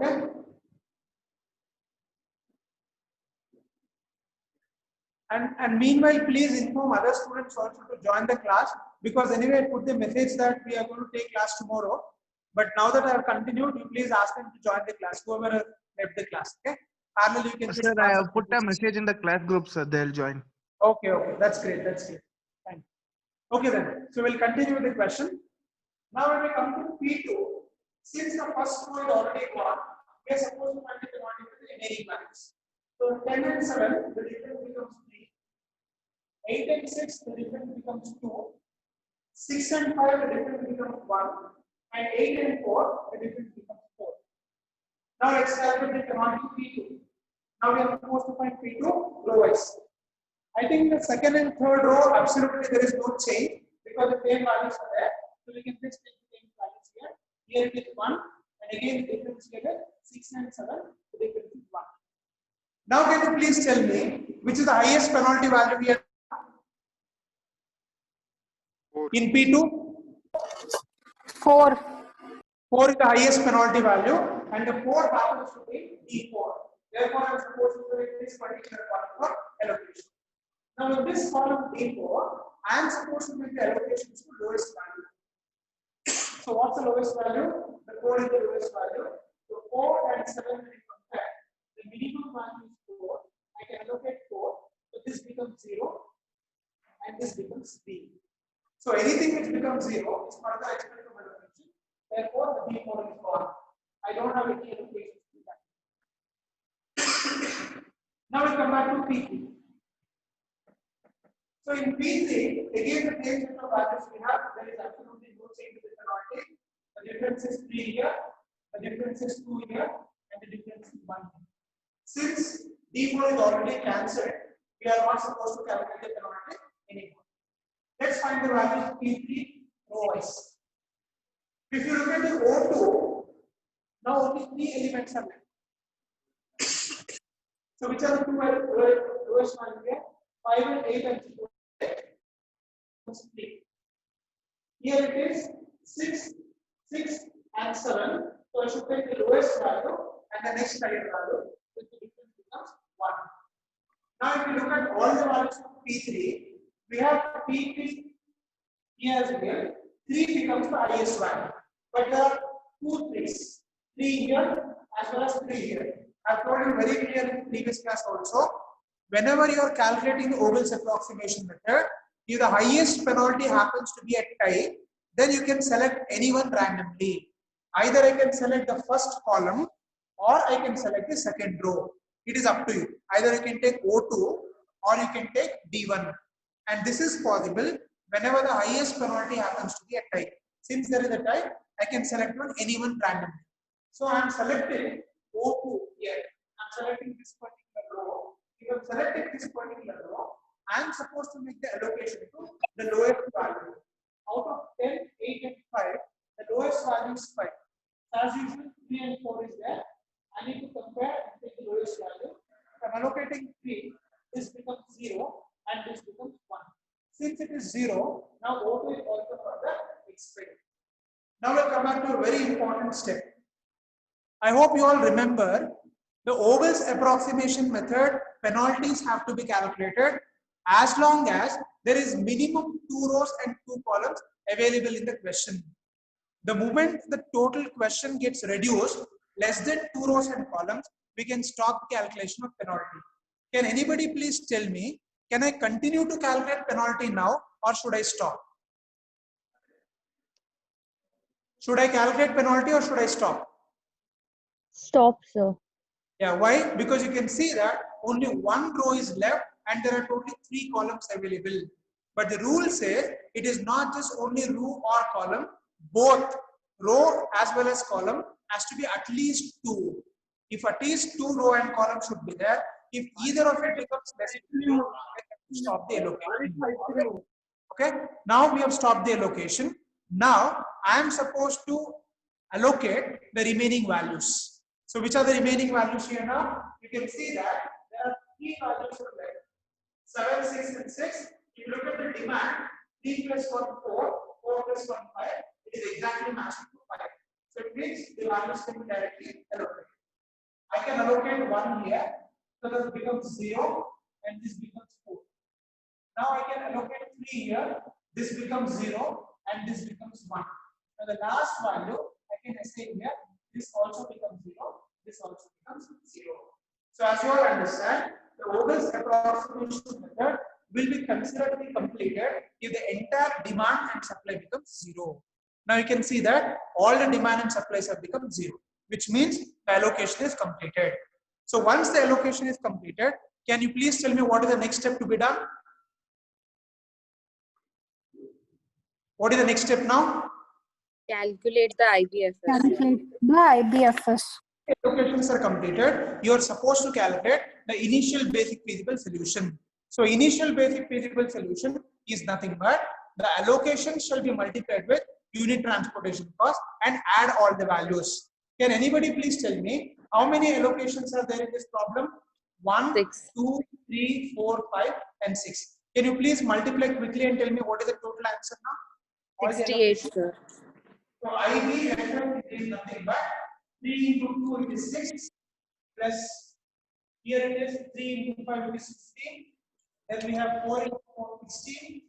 Okay. And meanwhile, please inform other students also to join the class, because anyway I put the message that we are going to take class tomorrow. But now that I have continued, you please ask them to join the class, whoever has left the class. Okay. Parallel, you can Sir, I have put a message in the class group, sir. They'll join. Okay, okay, that's great. That's great. Fine. Okay then. So we'll continue with the question. Now when we come to P2, since the first row is already gone, we are supposed to find the quantity with the remaining values. So 10 and 7, the difference becomes 3. 8 and 6, the difference becomes 2. 6 and 5, the difference becomes 1. And 8 and 4, the difference becomes 4. Now let's calculate the quantity P2. Now we are supposed to find P2 row-wise. I think the second and third row, absolutely there is no change because the same values are there. So we can just take the same values here. Here it is 1, and again the difference here is 6 and 7, the difference is 1. Now can you please tell me which is the highest penalty value here? In P2? 4. 4 is the highest penalty value, and the 4 happens to be D4. Therefore, I am supposed to select this particular column for allocation. Now, in this column D4, I am supposed to make the allocations to lowest value. So, what's the lowest value? The 4 is the lowest value. So, 4 and 7 when you compare, the minimum value is 4. I can allocate 4. So, this becomes 0, and this becomes B. So, anything which becomes 0 is further expected from allocation. Therefore, the D4 is gone. I don't have any allocations to that. Now, we come back to P3. So in P3, again the same set of values we have, there is absolutely no change in the penalty. The difference is 3 here, the difference is 2 here, and the difference is 1 here. Since D4 is already cancelled, we are not supposed to calculate the penalty anymore. Let's find the values of P3 row-wise. If you look at the O2, now only 3 elements are left. So which are the two lowest values here? 5 and 8 and 2. 3. Here it is 6, 6 and 7. So I should take the lowest value and the next higher value, which the difference becomes 1. Now if you look at all the values of P3, we have P3 here as well. 3 becomes the highest value. But there are 2 3s. 3 here as well as 3 here. I have told you very clearly in the previous class also. Whenever you are calculating the Ogle's approximation method, if the highest penalty happens to be a tie, then you can select anyone randomly. Either I can select the first column or I can select the second row. It is up to you. Either you can take O2 or you can take D1. And this is possible whenever the highest penalty happens to be a tie. Since there is a tie, I can select anyone randomly. So I am selecting O2 here. I am selecting this particular row. If I am selecting this particular row, I am supposed to make the allocation to the lowest value. Out of 10, 8 and 5, the lowest value is 5. As usual, 3 and 4 is there. I need to compare and take the lowest value. If I am allocating 3, this becomes 0 and this becomes 1. Since it is 0, now O2 is also further expanded. Now we'll come back to a very important step. I hope you all remember the Ogle's approximation method, penalties have to be calculated as long as there is minimum 2 rows and 2 columns available in the question. The moment the total question gets reduced less than 2 rows and columns, we can stop calculation of penalty. Can anybody please tell me, can I continue to calculate penalty now or should I stop? Should I calculate penalty or should I stop? Stop, sir. Yeah, why? Because you can see that only 1 row is left and there are totally 3 columns available. But the rule says it is not just only row or column, both row as well as column has to be at least 2. If at least 2 row and column should be there, if either of it becomes less than 2, stop the allocation. Okay, now we have stopped the allocation. Now I am supposed to allocate the remaining values. So which are the remaining values here now? You can see that there are 3 values of left. 7, 6 and 6. If you look at the demand, 3 plus 1, 4, 4 plus 1, 5. It is exactly matching to 5. So it means the values can be directly allocated. I can allocate 1 here, so that becomes 0 and this becomes 4. Now I can allocate 3 here, this becomes 0 and this becomes 1. Now the last value I can assign here, this also becomes 0, this also becomes 0. So as you all understand, the Vogel's approximation method will be considered to be completed if the entire demand and supply becomes 0. Now you can see that all the demand and supplies have become 0, which means the allocation is completed. So once the allocation is completed, can you please tell me what is the next step to be done? What is the next step now? Calculate the IBFS. Calculate the IBFS. Allocations are completed. You are supposed to calculate the initial basic feasible solution. So initial basic feasible solution is nothing but the allocation shall be multiplied with unit transportation cost and add all the values. Can anybody please tell me how many allocations are there in this problem? 1, 6. 2, 3, 4, 5 and 6. Can you please multiply quickly and tell me what is the total answer now? All the 68, allocations. sir. So IBFS is nothing but 3 into 2 it is 6 plus here it is 3 into 5 it is 16. Then we have 4 into 4 16.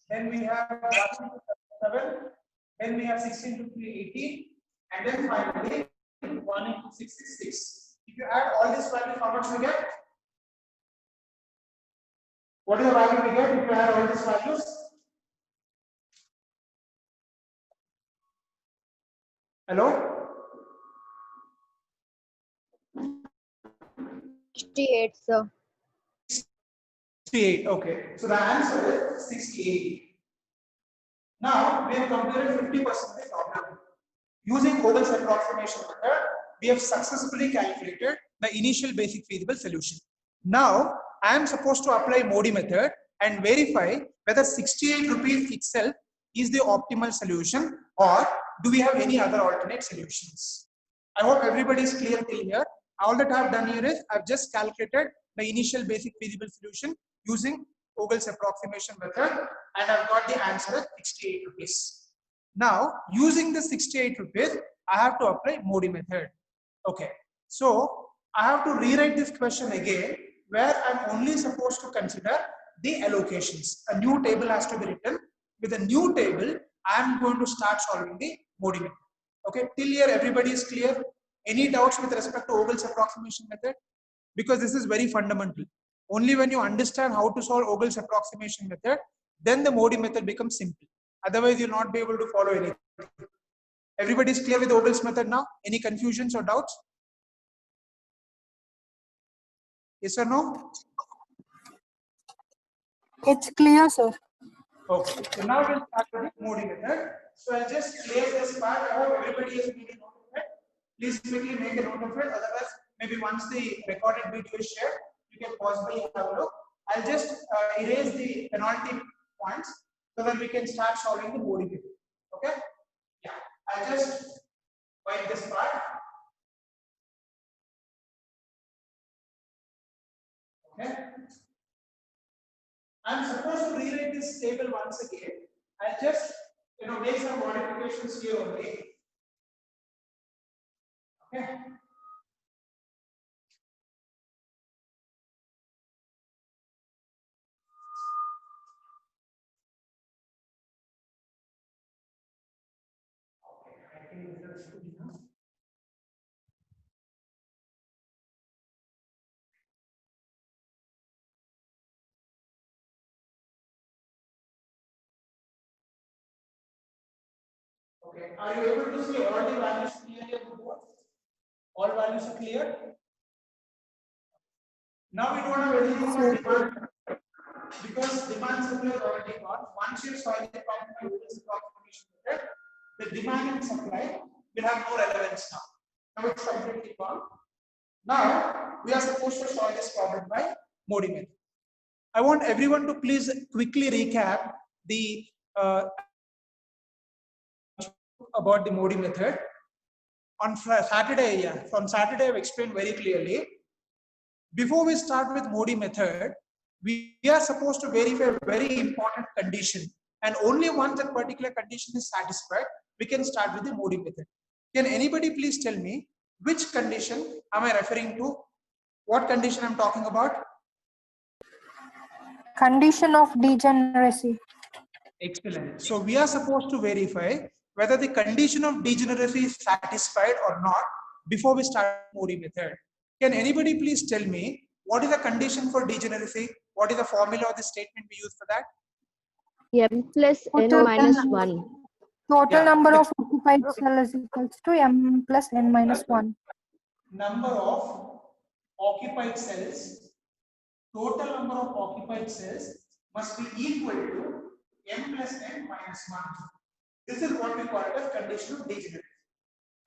Then we have 1 into 7. Then we have 16 into 3 18. And then finally 1 into 6 is 6. If you add all these values, how much we get? What is the value we get if you add all these values? Hello? 68, sir. 68. Okay. So the answer is 68. Now we have completed 50% of the problem. Using Vogel's approximation method, we have successfully calculated the initial basic feasible solution. Now I am supposed to apply Modi method and verify whether 68 rupees itself is the optimal solution or do we have any other alternate solutions. I hope everybody is clear till here. All that I have done here is I have just calculated the initial basic feasible solution using Vogel's approximation method and I've got the answer as 68 rupees. Now using the 68 rupees, I have to apply Modi method. Okay, so I have to rewrite this question again where I'm only supposed to consider the allocations. A new table has to be written. With a new table, I'm going to start solving the Modi method. Okay, till here everybody is clear? Any doubts with respect to Vogel's approximation method? Because this is very fundamental. Only when you understand how to solve Vogel's approximation method, then the Modi method becomes simple. Otherwise, you'll not be able to follow anything. Everybody is clear with Vogel's method now? Any confusions or doubts? Yes or no? It's clear, sir. Okay. So now we'll start with the Modi method. So I'll just clear this part. I hope everybody has made a note of it. Please quickly make a note of it. Otherwise, maybe once the recorded video is shared, you can possibly have a look. I'll just erase the penalty points so that we can start solving the Modi method. Okay? Yeah. I'll just wipe this part. Okay. I'm supposed to rewrite this table once again. I'll just make some modifications here only. Okay. I think this is good enough. Okay, are you able to see all the values clearly on the board? All values are clear? Now we don't have anything for demand because demand supply is already gone. Once you solve the problem by Vogel's approximation method, the demand and supply will have no relevance now. Now it's completely gone. Now we are supposed to solve this problem by Modi method. I want everyone to please quickly recap the about the Modi method. On Saturday, from Saturday I've explained very clearly. Before we start with Modi method, we are supposed to verify a very important condition, and only once that particular condition is satisfied, we can start with the Modi method. Can anybody please tell me Which condition am I referring to? What condition I'm talking about? Condition of degeneracy. Excellent. So we are supposed to verify whether the condition of degeneracy is satisfied or not before we start Mori method. Can anybody please tell me what is the condition for degeneracy? What is the formula or the statement we use for that? M plus n Total minus n- 1. Total Yeah. number of occupied cell is equals to m plus n minus 1. Number of occupied cells, total number of occupied cells must be equal to m plus n minus 1. This is what we call it as condition of degeneracy.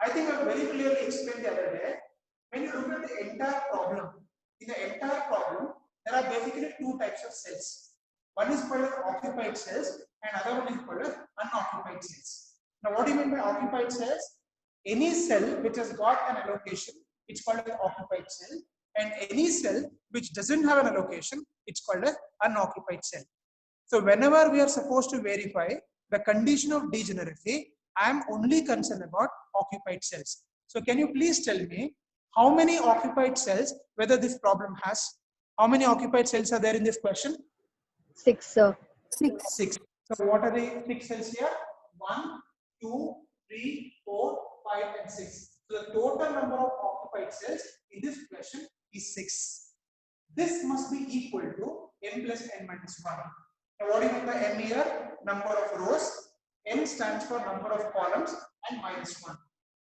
I think I very clearly explained the other day. When you look at the entire problem, in the entire problem, there are basically two types of cells. One is called as occupied cells and other one is called as unoccupied cells. Now, what do you mean by occupied cells? Any cell which has got an allocation, it's called an occupied cell, and any cell which doesn't have an allocation, it's called an unoccupied cell. So whenever we are supposed to verify the condition of degeneracy, I am only concerned about occupied cells. So can you please tell me how many occupied cells, whether this problem has? How many occupied cells are there in this question? 6, sir. 6. 6. So what are the 6 cells here? 1, 2, 3, 4, 5 and 6. So the total number of occupied cells in this question is 6. This must be equal to m plus n minus 1. Now what do you mean by m here? Number of rows. N stands for number of columns and minus 1.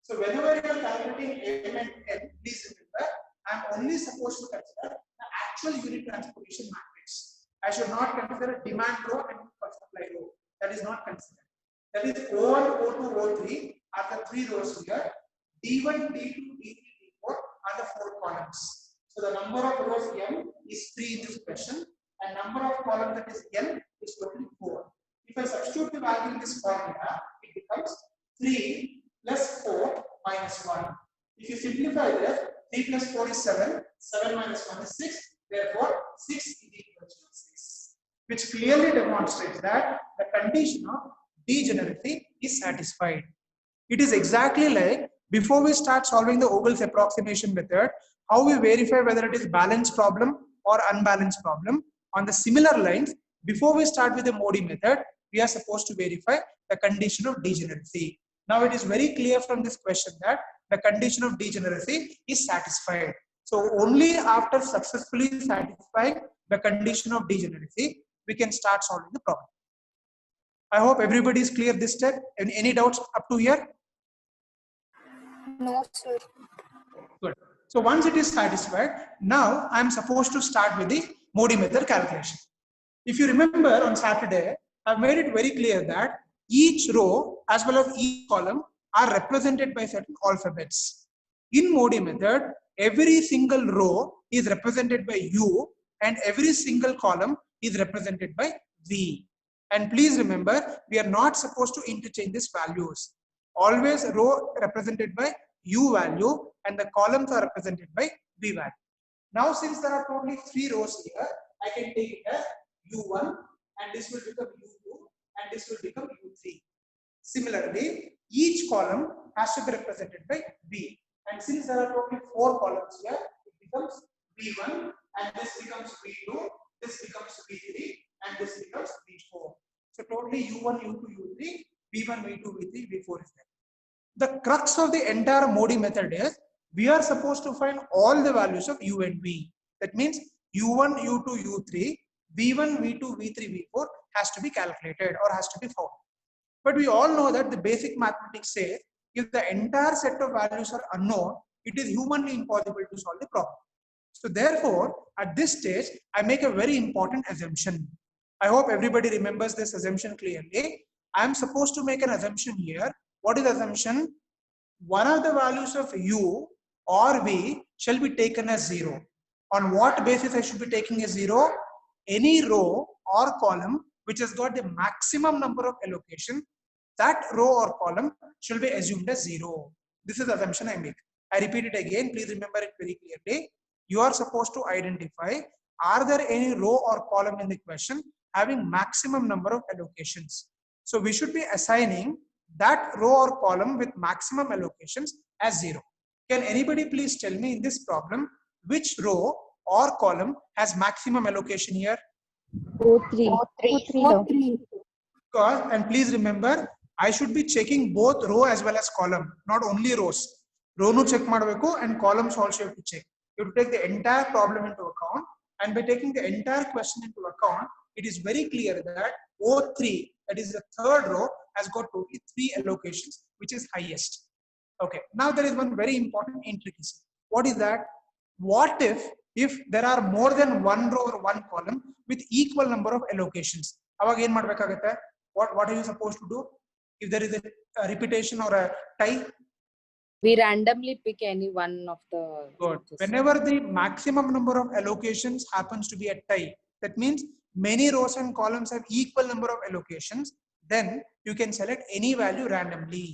So whenever you are calculating m and n, please remember, I am only supposed to consider the actual unit transportation matrix. I should not consider a demand row and supply row. That is not considered. That is O1, O2, O3 are the 3 rows here. D1, D2, D3, D4 are the 4 columns. So the number of rows m is 3 in this question, and number of columns, that is n, is totally 4. If I substitute the value in this formula, it becomes 3 plus 4 minus 1. If you simplify this, 3 plus 4 is 7, 7 minus 1 is 6, therefore 6 is equal to 6, which clearly demonstrates that the condition of degeneracy is satisfied. It is exactly like before we start solving the Ogle's approximation method, how we verify whether it is balanced problem or unbalanced problem. On the similar lines, before we start with the Modi method, we are supposed to verify the condition of degeneracy. Now it is very clear from this question that the condition of degeneracy is satisfied. So only after successfully satisfying the condition of degeneracy, we can start solving the problem. I hope everybody is clear this step. Any doubts up to here? No, sir. Good. So once it is satisfied, now I am supposed to start with the Modi method calculation. If you remember on Saturday, I've made it very clear that each row as well as each column are represented by certain alphabets. In Modi method, every single row is represented by U and every single column is represented by V. And please remember, we are not supposed to interchange these values. Always row represented by U value and the columns are represented by V value. Now since there are totally 3 rows here, I can take it as U1 and this will become U2 and this will become U3. Similarly, each column has to be represented by V. And since there are totally 4 columns here, it becomes V1 and this becomes V2, this becomes V3 and this becomes V4. So totally U1, U2, U3, V1, V2, V3, V4 is there. The crux of the entire Modi method is we are supposed to find all the values of U and V. That means U1, U2, U3, V1, V2, V3, V4 has to be calculated or has to be found. But we all know that the basic mathematics says if the entire set of values are unknown, it is humanly impossible to solve the problem. So therefore, at this stage, I make a very important assumption. I hope everybody remembers this assumption clearly. I am supposed to make an assumption here. What is the assumption? One of the values of U or V shall be taken as 0. On what basis I should be taking as 0? Any row or column which has got the maximum number of allocation, that row or column should be assumed as 0. This is the assumption I make. I repeat it again. Please remember it very clearly. You are supposed to identify, are there any row or column in the question having maximum number of allocations? So we should be assigning that row or column with maximum allocations as 0. Can anybody please tell me in this problem which row or column has maximum allocation here? O3. O3. Because, and please remember, I should be checking both row as well as column, not only rows. Row nu check madbeku and columns also you have to check. You have to take the entire problem into account, and by taking the entire question into account, it is very clear that O3, that is the third row, has got totally 3 allocations, which is highest. Okay, now there is one very important intricacy. What is that? What if there are more than one row or one column with equal number of allocations? Avag ಏನು ಮಾಡಬೇಕಾಗುತ್ತೆ? What are you supposed to do if there is a repetition or a tie? We randomly pick any one of the. Good. Whenever the maximum number of allocations happens to be a tie, that means many rows and columns have equal number of allocations, then you can select any value randomly.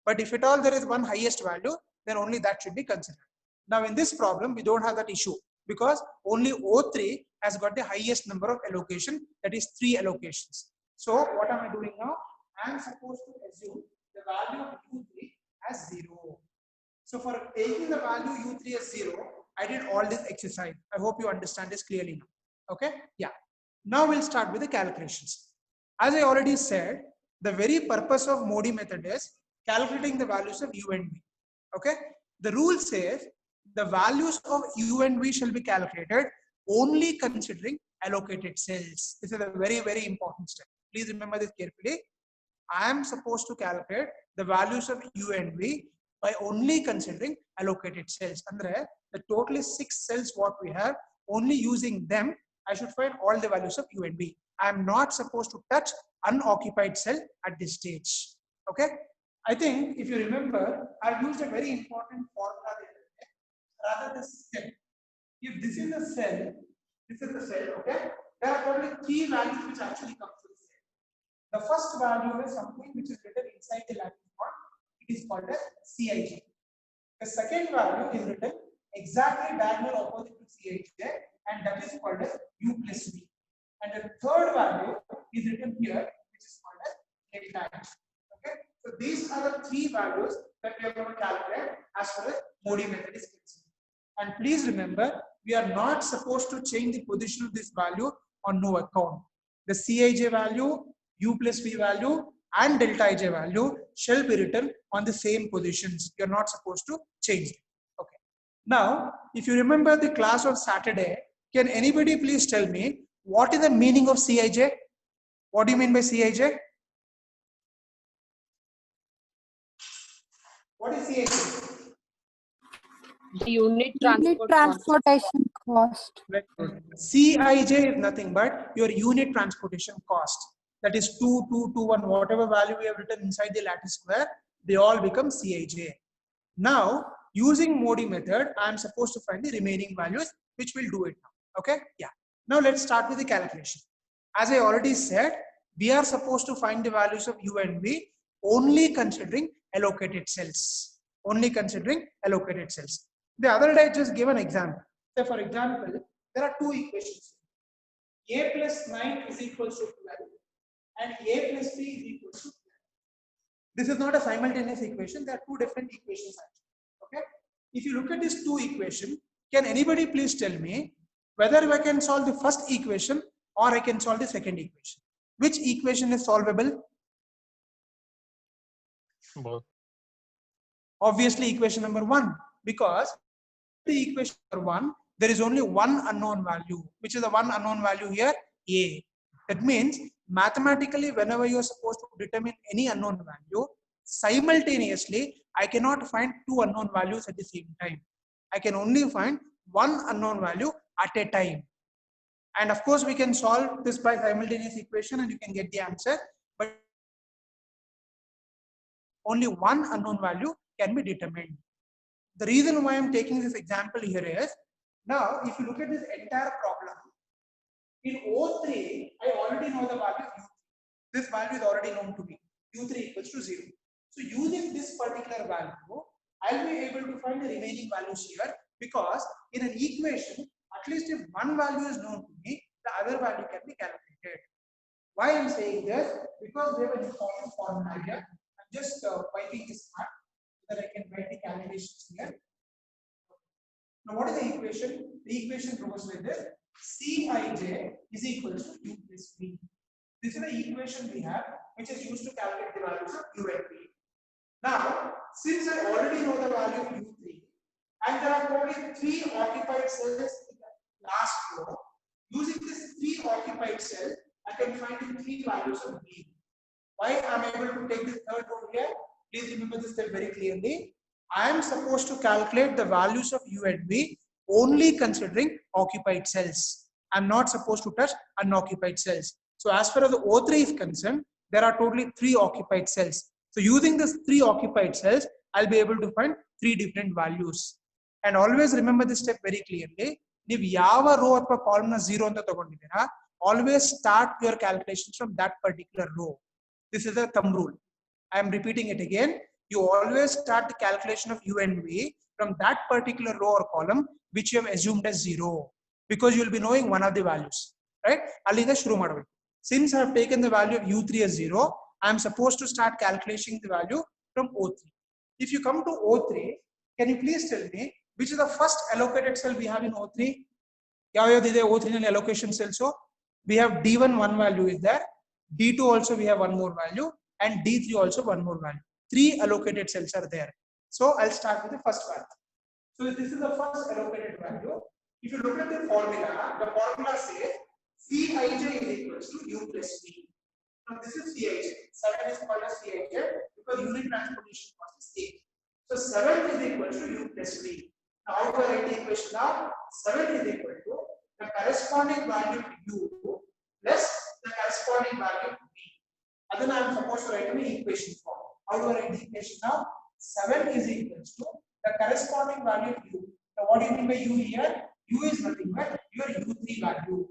But if at all there is one highest value, then only that should be considered. Now in this problem, we don't have that issue because only O3 has got the highest number of allocation, that is 3 allocations. So what am I doing now? I am supposed to assume the value of U3 as 0. So for taking the value U3 as 0, I did all this exercise. I hope you understand this clearly now. Okay? Yeah. Now we'll start with the calculations. As I already said, the very purpose of Modi method is calculating the values of U and V. Okay? The rule says the values of U and V shall be calculated only considering allocated cells. This is a very, very important step. Please remember this carefully. I am supposed to calculate the values of U and V by only considering allocated cells. Andre, the totally 6 cells what we have, only using them, I should find all the values of U and V. I am not supposed to touch unoccupied cell at this stage. Okay? I think if you remember, I've used a very important formula there. Rather than cell. If this is the cell, this is the cell, okay? There are probably 3 values which actually come to the cell. The first value is something which is written inside the lattice bond. It is called as Cij. The second value is written exactly diagonal opposite to Cij, and that is called as U plus V. And the third value is written here, which is called as delta H. Okay, so these are the 3 values that we are going to calculate as far as Modi method is concerned. And please remember, we are not supposed to change the position of this value on no account. The Cij value, U plus V value, and delta Ij value shall be written on the same positions. You are not supposed to change it. Okay. Now, if you remember the class of Saturday, can anybody please tell me what is the meaning of Cij? What do you mean by Cij? What is Cij? The unit Unit transportation cost. Cij is nothing but your unit transportation cost. That is 2, 2, 2, 1, whatever value we have written inside the lattice square, they all become Cij. Now, using Modi method, I am supposed to find the remaining values, which will do it now. Okay? Yeah. Now let's start with the calculation. As I already said, we are supposed to find the values of U and V only considering allocated cells. Only considering allocated cells. The other day, I just gave an example. So for example, there are 2 equations. A plus 9 is equals to 12 and A plus B is equals to 12. This is not a simultaneous equation. There are 2 different equations actually. Okay. If you look at these 2 equations, can anybody please tell me whether I can solve the first equation or I can solve the second equation? Which equation is solvable? Both. Obviously, equation number 1, because the equation number 1, there is only one unknown value, which is the one unknown value here, A. That means mathematically, whenever you are supposed to determine any unknown value, simultaneously, I cannot find 2 unknown values at the same time. I can only find one unknown value at a time. And of course, we can solve this by simultaneous equation and you can get the answer. But only one unknown value can be determined. The reason why I'm taking this example here is, now if you look at this entire problem, in O3, I already know the value of U3. This value is already known to me. U3 equals to 0. So using this particular value, I'll be able to find the remaining values here, because in an equation, at least if one value is known to me, the other value can be calculated. Why I'm saying this? Because we have an important formula here. I'm just wiping this part so that I can write the calculations here. Now what is the equation? The equation goes with this: Cij is equal to u plus v. This is the equation we have, which is used to calculate the values of u and v. Now, since I already know the value of u3, and there are only 3 occupied cells in the last row, using this 3 occupied cells, I can find the 3 values of v. Why I am able to take the third row here? Please remember this step very clearly. I am supposed to calculate the values of u and v only considering occupied cells. I am not supposed to touch unoccupied cells. So as far as the O3 is concerned, there are totally 3 occupied cells. So using these 3 occupied cells, I'll be able to find 3 different values. And always remember this step very clearly. If yava row or column na 0 anta tagondidira, always start your calculations from that particular row. This is a thumb rule. I am repeating it again. You always start the calculation of u and v from that particular row or column which you have assumed as 0, because you will be knowing one of the values, right? Allinga shuru madabekku. Since I have taken the value of u3 as 0, I am supposed to start calculating the value from O3. If you come to O3, can you please tell me which is the first allocated cell we have in O3? O3 allocation cell. So we have D1 one value is there, D2 also we have one more value, and D3 also one more value. 3 allocated cells are there. So I'll start with the first value. So this is the first allocated value. If you look at the formula says Cij is equals to u plus v. Now this is Cij. 7 is called as Cij because unit transportation cost is 8. So 7 is equal to u plus v. Now how do I write the equation now? 7 is equal to the corresponding value of u plus the corresponding value of v. And then I am supposed to write in the equation form. How do I write the equation now? 7 is equal to the corresponding value of u. Now what do you mean by u here? U is nothing but your u3 value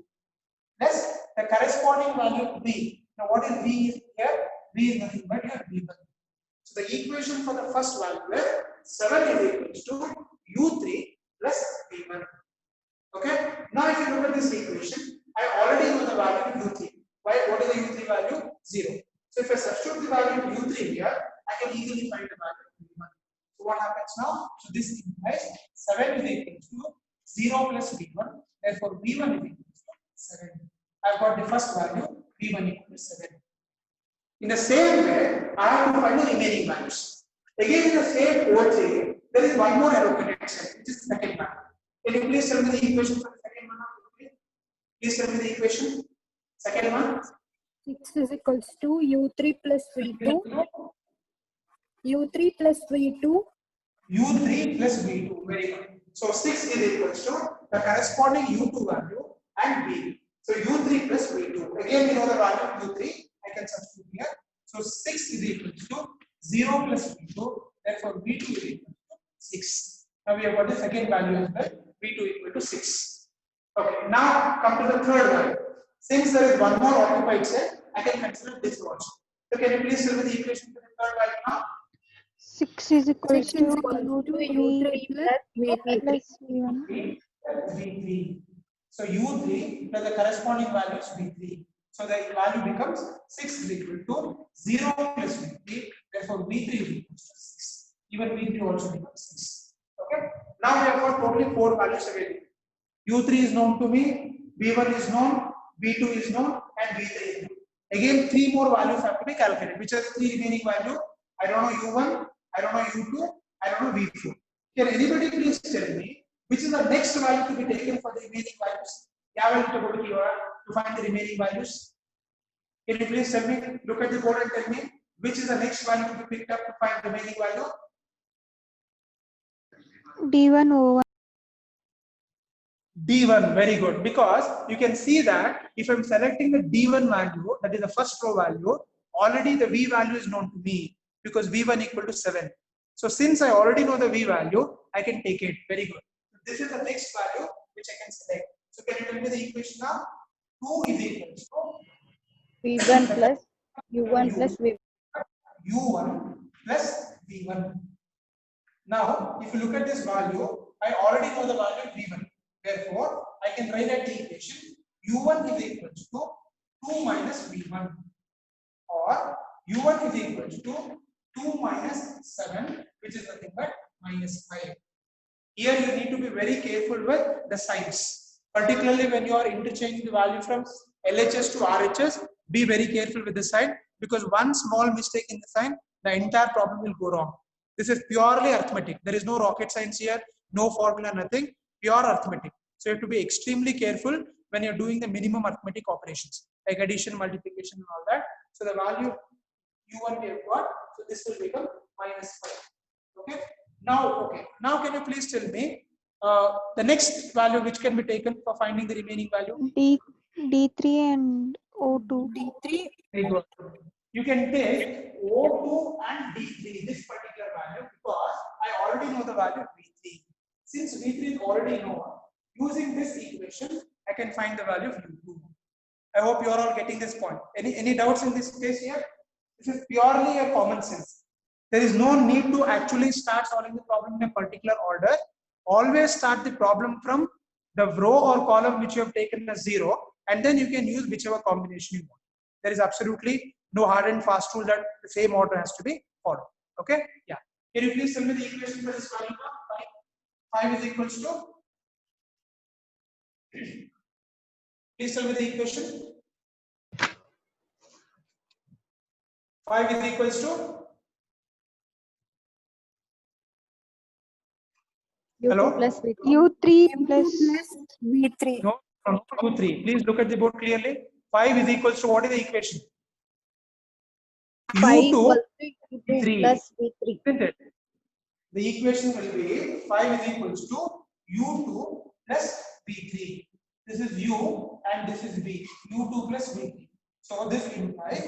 plus the corresponding value of v. Now what is v here? V is nothing but your v1. So the equation for the first value is 7 is equal to u3 plus v1. Okay. Now if you look at this equation, I already know the value of u3. Why? What is the u3 value? 0. So if I substitute the value of u3 here, I can easily find the value of v1. So what happens now? So this implies 7 is equal to 0 plus v1. Therefore v1 is equal to 7. I've got the first value, v1 equal to 7. In the same way, I have to find the remaining values. Again, in the same O3, there is one more allocated cell, which is the second one. Can you please tell me the equation for the second one? Please tell me the equation. Second one. 6 is equals to u3 plus v2. u3 plus v2. u3 plus v2. Very good. So 6 is equals to the corresponding u2 value and v. So u3 plus v2. Again, we know the value of u3. I can substitute here. So 6 is equal to 0 plus v2. Therefore, v2 is equal to 6. Now we have got the second value as well. v2 equal to 6. Okay. Now come to the third value. Since there is one more occupied cell, I can consider this also. So can you please tell me the equation for the third value now? 6 is equals to u3 plus v1. v3. So u3 plus the corresponding value is v3. So the value becomes 6 is equal to 0 plus v3. Therefore v3 is equal to 6. Even v3 also becomes 6. Okay. Now we have got totally 4 values available. u3 is known to me, v1 is known, v2 is known, and v3 is known. Again, 3 more values have to be calculated. Which are the 3 remaining values? I don't know u1, I don't know u2, I don't know v4. Can anybody please tell me which is the next value to be taken for the remaining values? To find the remaining values. Can you please tell me? Look at the board and tell me which is the next value to be picked up to find the remaining value. D1 O1. D1, very good. Because you can see that if I'm selecting the D1 value, that is the first row value, already the V value is known to me because V1 equal to 7. So since I already know the V value, I can take it. Very good. This is the next value which I can select. So can you tell me the equation now? 2 is equal to V1 plus U1 plus V1. U1 plus V1. Now, if you look at this value, I already know the value of V1. Therefore, I can write that equation U1 is equal to 2 minus V1, or U1 is equal to 2 minus 7, which is nothing but minus 5. Here you need to be very careful with the signs, particularly when you are interchanging the value from LHS to RHS. Be very careful with the sign, because one small mistake in the sign, the entire problem will go wrong. This is purely arithmetic. There is no rocket science here, no formula, nothing. Pure arithmetic. So you have to be extremely careful when you're doing the minimum arithmetic operations like addition, multiplication, and all that. So the value u1 we have got. So this will become -5. Okay. Now can you please tell me the next value which can be taken for finding the remaining value? D3 and O2. D3. Very good. You can take O2 and D3, this particular value, because I already know the value of V3. Since V3 is already known, using this equation, I can find the value of U2. I hope you are all getting this point. Any doubts in this case here? This is purely a common sense. There is no need to actually start solving the problem in a particular order. Always start the problem from the row or column which you have taken as 0, and then you can use whichever combination you want. There is absolutely no hard and fast rule that the same order has to be followed. Okay? Yeah. Can you please tell me the equation for this value? 5 is equals to? Please tell me the equation. 5 is equals to? Hello? U2 plus V3. U3 plus V3. No, 2, 3. Please look at the board clearly. 5 is equals to, what is the equation? 5 U2 equals to U2 3. plus V3. Isn't it? The equation will be 5 is equals to U2 plus V3. This is U and this is V. U2 plus V3. So this implies,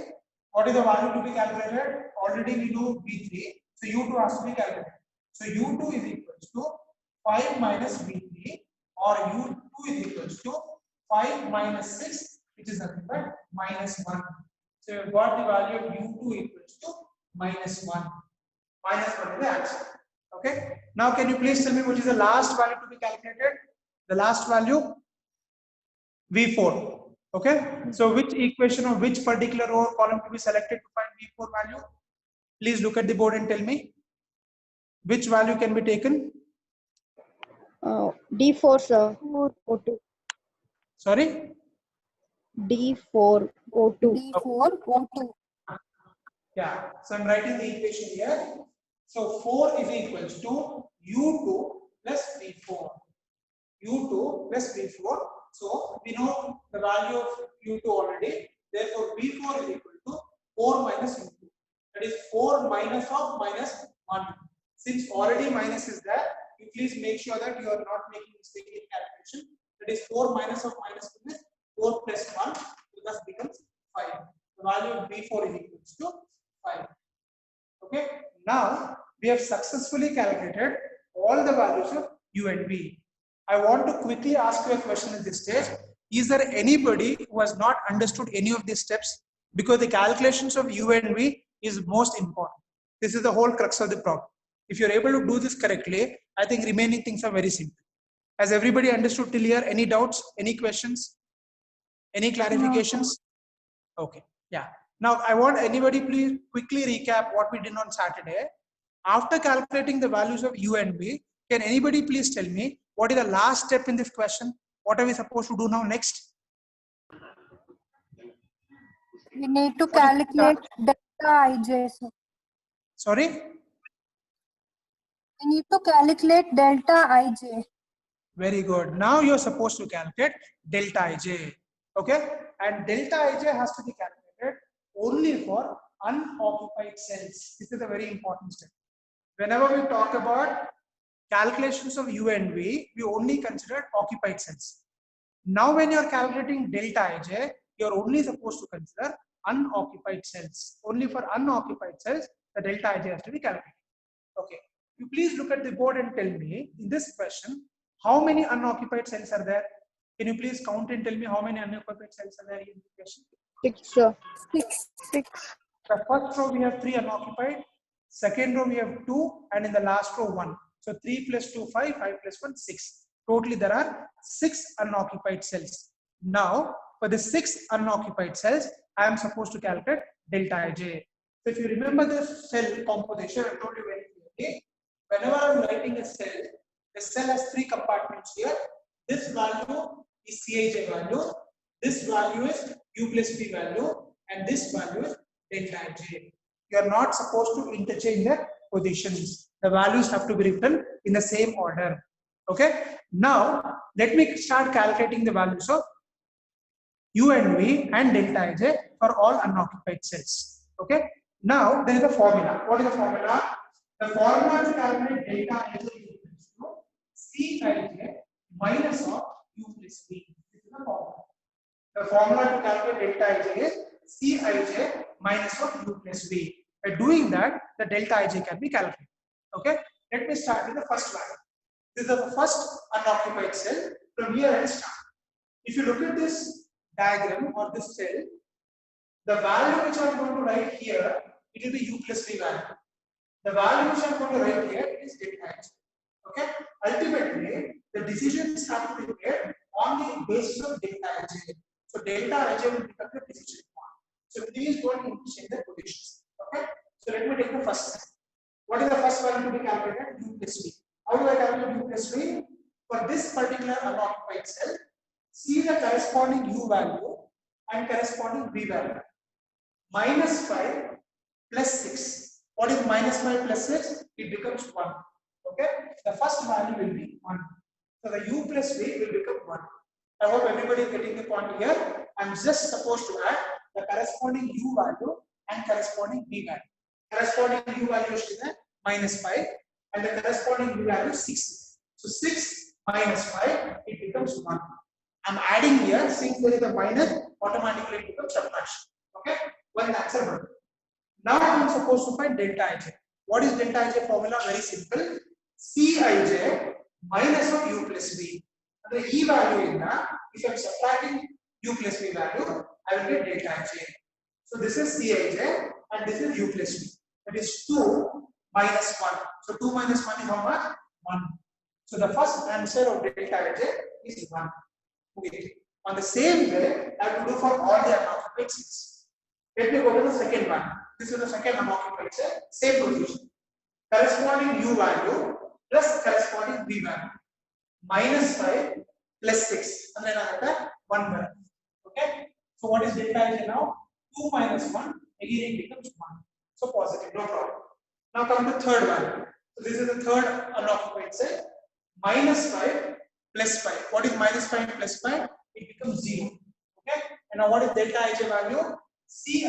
what is the value to be calculated? Already we know V3. So U2 has to be calculated. So U2 is equals to 5 minus V3, or U2 is equals to 5 minus 6, which is nothing but -1. So you have got the value of U2 equals to -1. -1 is the answer. Okay. Now can you please tell me what is the last value to be calculated? The last value, V4. Okay. So which equation or which particular row or column to be selected to find V4 value? Please look at the board and tell me which value can be taken. D4, sir. O2. Sorry? D4, O2. D4, O2. Yeah. So I'm writing the equation here. So 4 is equals to U2 plus V4. U2 plus V4. So we know the value of U2 already. Therefore, V4 is equal to 4 minus U2. That is 4 minus of -1. Since already minus is there, you please make sure that you are not making mistake in calculation. That is 4 minus of -1 is 4 plus 1. So thus becomes 5. The value of V4 is equals to 5. Okay. Now we have successfully calculated all the values of U and V. I want to quickly ask you a question at this stage. Is there anybody who has not understood any of these steps? Because the calculations of U and V is most important. This is the whole crux of the problem. If you're able to do this correctly, I think remaining things are very simple. Has everybody understood till here? Any doubts? Any questions? Any clarifications? No. Okay. Yeah. Now I want anybody please quickly recap what we did on Saturday. After calculating the values of U and V, can anybody please tell me what is the last step in this question? What are we supposed to do now next? We need to calculate delta ij. Sorry? We need to calculate delta ij. Very good. Now you're supposed to calculate delta ij. Okay? And delta ij has to be calculated only for unoccupied cells. This is a very important step. Whenever we talk about calculations of U and V, we only consider occupied cells. Now when you're calculating delta ij, you're only supposed to consider unoccupied cells. Only for unoccupied cells, the delta ij has to be calculated. Okay. You please look at the board and tell me in this question, how many unoccupied cells are there? Can you please count and tell me how many unoccupied cells are there in the question? 6, sir. 6. The first row we have 3 unoccupied, second row we have 2, and in the last row 1. So 3 plus 2, 5, 5 plus 1, 6. Totally there are 6 unoccupied cells. Now for the 6 unoccupied cells, I am supposed to calculate delta ij. So if you remember the cell composition, I told you very clearly, whenever I am writing a cell, The cell has three compartments here. This value is Cij value. This value is u plus p value, and this value is delta ij. You are not supposed to interchange the positions. The values have to be written in the same order. Okay. Now let me start calculating the values of u and v and delta ij for all unoccupied cells. Okay. Now there is a formula. What is the formula? The formula to calculate delta ij is equals to Cij minus of u plus v. This is the formula. The formula to calculate delta ij is Cij minus of u plus v. By doing that, the delta ij can be calculated. Okay. Let me start with the first value. This is the first unoccupied cell. From here I'll start. If you look at this diagram or this cell, the value which I am going to write here, it will be u plus v value. The value which I am going to write here is delta ij. Okay. Ultimately, the decisions have to be made on the basis of delta ij. So delta ij will become the decision point. So please don't interchange the positions. Okay. So let me take the first step. What is the first value to be calculated? U plus v. How do I calculate u plus v? For this particular unoccupied cell, see the corresponding u value and corresponding v value. Minus 5 plus 6. What is minus 5 plus 6? It becomes 1. Okay. The first value will be 1. So the u plus v will become 1. I hope everybody is getting the point here. I'm just supposed to add the corresponding u value and corresponding v value. Corresponding u value is minus 5 and the corresponding v value is 6. So 6 minus 5, it becomes 1. I'm adding here, since there is a minus, automatically it becomes subtraction. Okay, well, that's a number. Now I'm supposed to find delta ij. What is delta ij formula? Very simple. Cij minus of u plus v. And the e value in that, if I'm subtracting u plus v value, I will get delta ij. So this is Cij and this is u plus v. That is 2 minus 1. So 2 minus 1 is how much? 1. So the first answer of delta ij is 1. Okay. On the same way, I have to do for all the unoccupied cells. Let me go to the second one. This is the second unoccupied cell. Same position. Corresponding u value plus corresponding v value. Minus 5 plus 6. And then another 1 value. Okay. So what is delta ij now? 2 minus 1. Again it becomes 1. So positive, no problem. Now come to third value. So this is the third unoccupied cell. Minus 5 plus 5. What is minus 5 plus 5? It becomes 0. Okay. And now what is delta ij value? Cij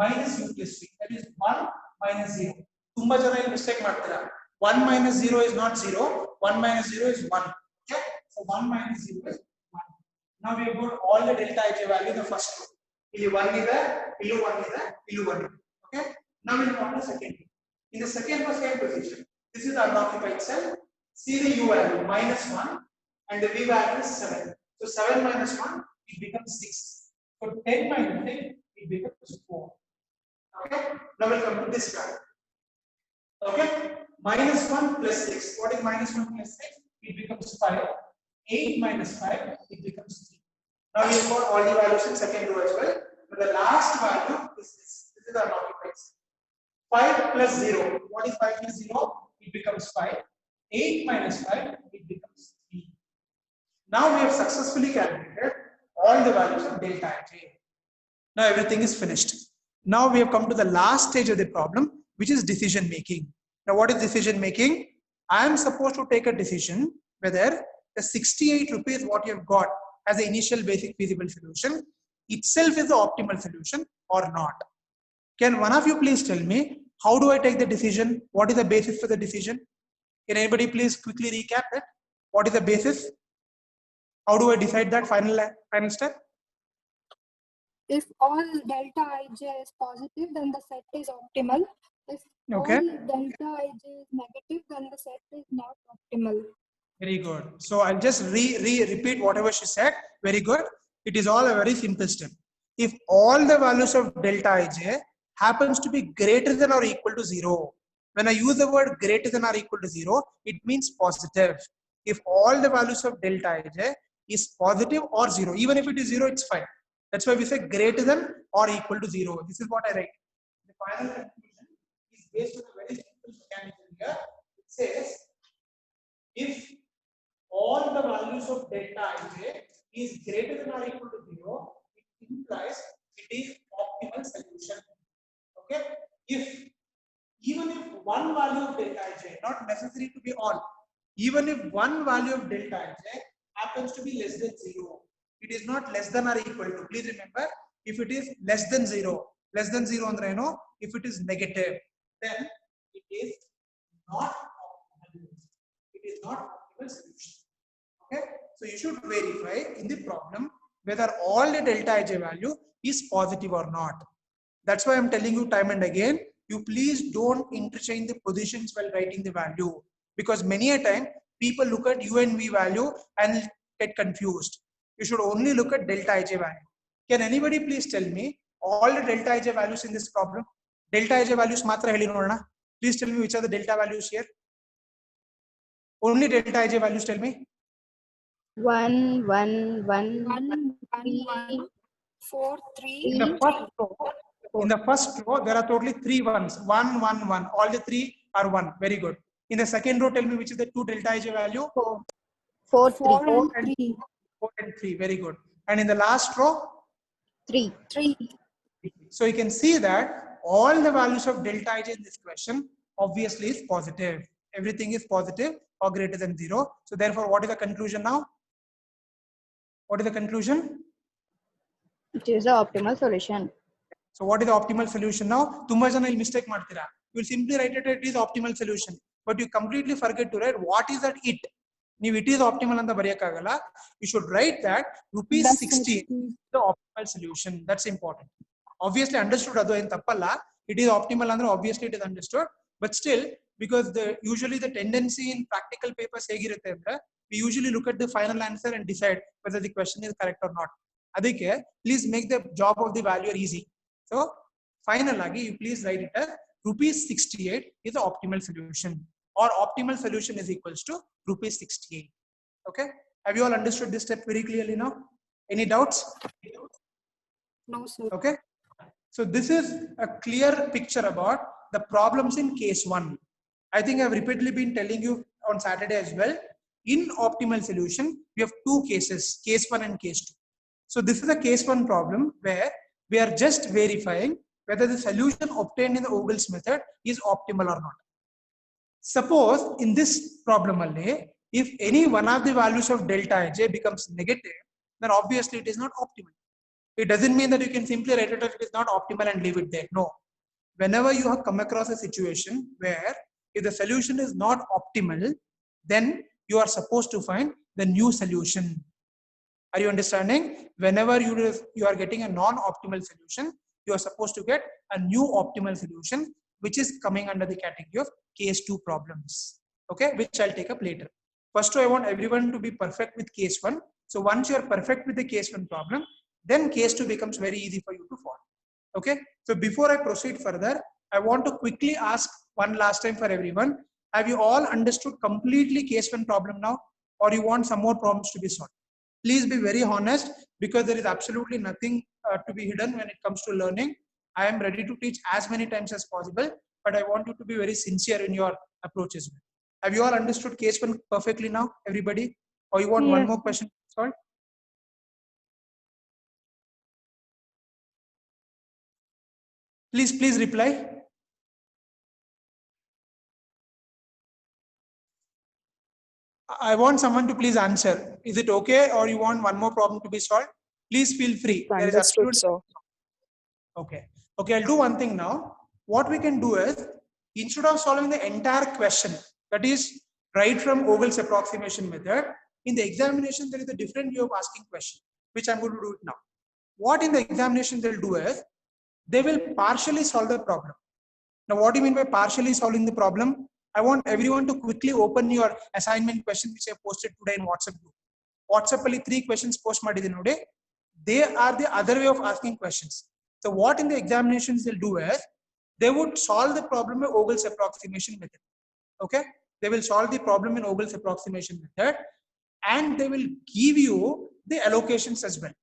minus u plus v. That is 1 minus 0. Tumba jana ಇಲ್ಲಿ mistake ಮಾಡ್ತೀರಾ. 1 minus 0 is not 0. 1 minus 0 is 1. Okay. So 1 minus 0 is 1. Now we have got all the delta ij value in the first row. ಇಲ್ಲಿ 1 ಇದೆ, ಇಲ್ಲಿ 1 ಇದೆ, ಇಲ್ಲಿ 1 ಇದೆ. Okay. Now we move on to the second. In the second or same position, this is the unoccupied cell. See the u value minus 1 and the v value is 7. So 7 minus 1, it becomes 6. So 10 minus 10, it becomes 4. Okay. Now we'll come to this value. Okay. Minus 1 plus 6. What is minus 1 plus 6? It becomes 5. 8 minus 5, it becomes 3. Now we've got all the values in second row as well. But the last value is this. This is the unoccupied cell. 5 plus 0. What is 5 plus 0? It becomes 5. 8 minus 5, it becomes 3. Now we have successfully calculated all the values of delta ij. Now everything is finished. Now we have come to the last stage of the problem, which is decision making. Now what is decision making? I am supposed to take a decision whether the 68 rupees what you have got as the initial basic feasible solution itself is the optimal solution or not. Can one of you please tell me, how do I take the decision? What is the basis for the decision? Can anybody please quickly recap it? What is the basis? How do I decide that final step? If all delta ij is positive, then the set is optimal. If Okay. all delta ij is negative, then the set is not optimal. Very good. So I'll just repeat whatever she said. Very good. It is all a very simple step. If all the values of delta ij happens to be greater than or equal to 0. When I use the word greater than or equal to 0, it means positive. If all the values of delta ij is positive or 0, even if it is 0, it's fine. That's why we say greater than or equal to 0. This is what I write. The final conclusion is based on a very simple mechanism here. It says, if is greater than or equal to 0, it implies it is optimal solution. Okay? If even if one value of delta ij, not necessary to be all, even if one value of delta ij happens to be less than 0, it is not less than or equal to. Please remember, if it is less than 0 andre ಏನು, if it is negative, then it is not optimal. It is not optimal solution. Okay, so you should verify in the problem whether all the delta ij value is positive or not. That's why I'm telling you time and again, you please don't interchange the positions while writing the value, because many a time people look at u and v value and get confused. You should only look at delta ij value. Can anybody please tell me all the delta ij values in this problem? Delta ij values matra heli nodana. Please tell me which are the delta values here. Only delta ij values, tell me. 1, 1, 1, 1, 3, 1, 4, 3. In the first row, in the first row, there are totally 3 ones. 1, 1, 1. All the 3 are 1. Very good. In the second row, tell me which is the 2 delta ij value. 4, 4, 3, 4 4 and 3. 4 and 3. Very good. And in the last row, 3. 3. so you can see that all the values of delta ij in this question obviously is positive. Everything is positive or greater than 0. So therefore, what is the conclusion now? What is the conclusion? It is the optimal solution. So what is the optimal solution now? Tumma jana il mistake ಮಾಡ್ತೀರಾ. You will simply write it is optimal solution, but you completely forget to write what is that it. ನೀವು it is optimal ಅಂತ ಬರೆಯಕ್ಕಾಗಲ್ಲ. You should write that rupees 60 is the optimal solution. That's important. Obviously understood, ಅದು ಏನು ತಪ್ಪಲ್ಲ. It is optimal ಅಂದ್ರೆ obviously it is understood, but still, because usually the tendency in practical papers ಹೇಗಿರುತ್ತೆ ಅಂದ್ರೆ, we usually look at the final answer and decide whether the question is correct or not. ಅದಕ್ಕೆ please make the job of the valuer easy. So final agi, you please write it as rupees 68 is the optimal solution, or optimal solution is equals to rupees 68. Okay, have you all understood this step very clearly now? Any doubts? No, sir. Okay, so this is a clear picture about the problems in case 1. I think I've repeatedly been telling you on Saturday as well. In optimal solution, we have 2 cases, case 1 and case 2. So this is a case 1 problem where we are just verifying whether the solution obtained in the Ogle's method is optimal or not. Suppose in this problem only, if any one of the values of delta ij becomes negative, then obviously it is not optimal. It doesn't mean that you can simply write it as it is not optimal and leave it there. No. Whenever you have come across a situation where if the solution is not optimal, then you are supposed to find the new solution. Are you understanding? Whenever you are getting a non-optimal solution, you are supposed to get a new optimal solution, which is coming under the category of case 2 problems. Okay, which I'll take up later. First, I want everyone to be perfect with case 1. So once you are perfect with the case 1 problem, then case 2 becomes very easy for you to follow. Okay, so before I proceed further, I want to quickly ask one last time for everyone. Have you all understood completely case 1 problem now, or you want some more problems to be solved? Please be very honest, because there is absolutely nothing to be hidden when it comes to learning. I am ready to teach as many times as possible, but I want you to be very sincere in your approach as well. Have you all understood case 1 perfectly now, everybody? Or you want one more question solved? Please reply. I want someone to please answer. Is it okay, or you want one more problem to be solved? Please feel free. There is Understood, sir. Okay. Okay, I'll do one thing now. What we can do is, instead of solving the entire question, that is right from Ogle's approximation method, in the examination there is a different way of asking question, which I'm going to do it now. What in the examination they'll do is, they will partially solve the problem. Now, what do you mean by partially solving the problem? I want everyone to quickly open your assignment question which I posted today in WhatsApp group. WhatsApp ali 3 questions post madidini nodi. They are the other way of asking questions. So what in the examinations they'll do is, they would solve the problem by Ogle's approximation method. Okay, they will solve the problem in Ogle's approximation method, and they will give you the allocations as well.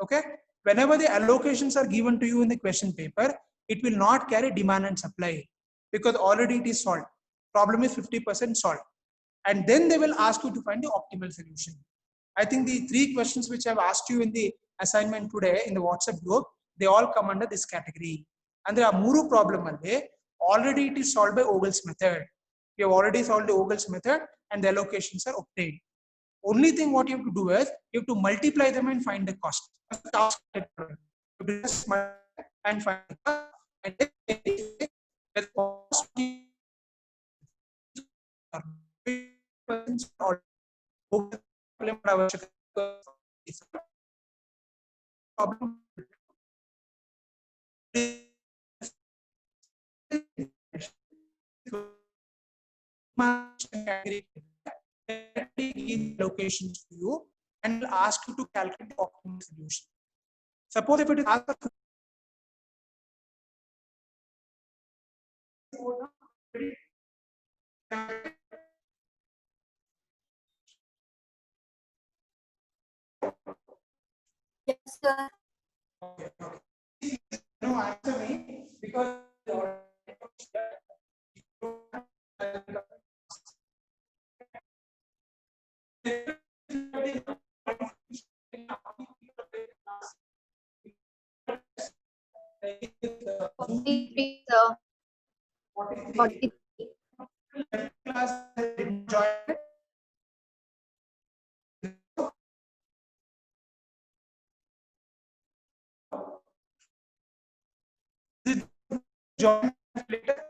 Okay, whenever the allocations are given to you in the question paper, it will not carry demand and supply, because already it is solved. Problem is 50% solved, and then they will ask you to find the optimal solution. I think the 3 questions which I've asked you in the assignment today in the WhatsApp group, they all come under this category. And there are 3 problem already it is solved by Ogle's method. We have already solved the Ogle's method and the allocations are obtained. Only thing what you have to do is you have to multiply them and find the cost. And find the cost. And the cost problem locations to you and will ask you to calculate the optimal solution. Suppose if it is asked Yes, sir. no answer me because class didn't join. Join later.